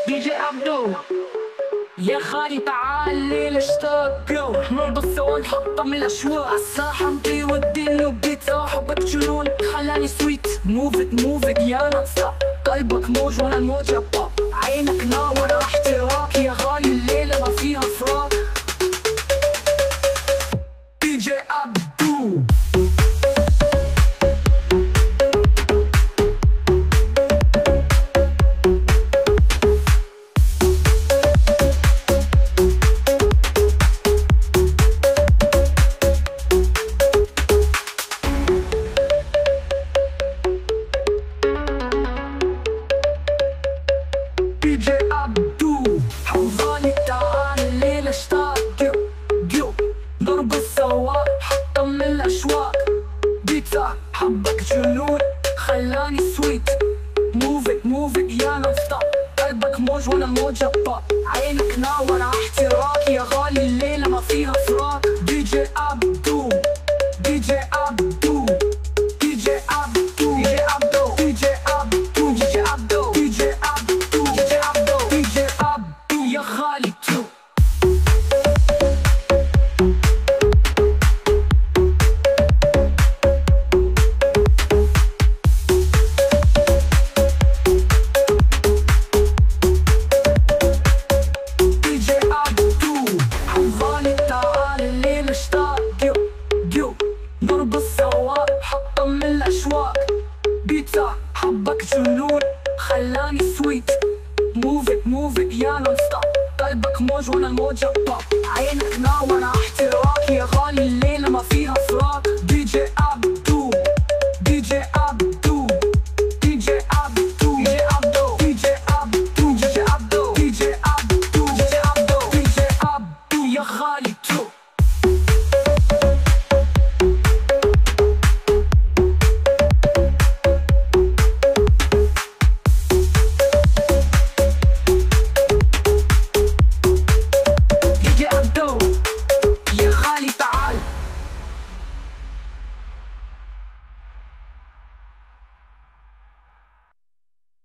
دي جي عبدو يا خالي تعال الليلة اشتاق نربط سوا نحطم الأشواق عالساحة نطير والدنيا وبديت حبك جنون خلاني سويت موفت يا نصا قلبك موج وانا الموج باب عينك ناور احتراك يا غالي الليلة ما فيها فراق دي جي عبدو دي جي عبدو حوضاني تعال الليلة اشتاق جو نرقص سوا حطم الأشواق بيتزا حبك جنون خلاني سويت موفت يا نصا قلبك موج وانا موج باب عينك ناور احتراك يا غالي الليلة ما فيها فراق دي جي عبدو دي جي عبدو دي جي عبدو دي جي عبدو دي جي عبدو دي جي عبدو دي جي عبدو دي جي عبدو دي جي عبدو يا خالي تو دي جي عبدو حوضاني تعال الليلة اشتاق جو نرقص سوا حطم الأشواق بيتزا حبك جنون خلاني سويت موفت يا نصا قلبك موج وانا الموج باب عينك ناور احتراك يا غالي الليلة ما فيها فراق دي جي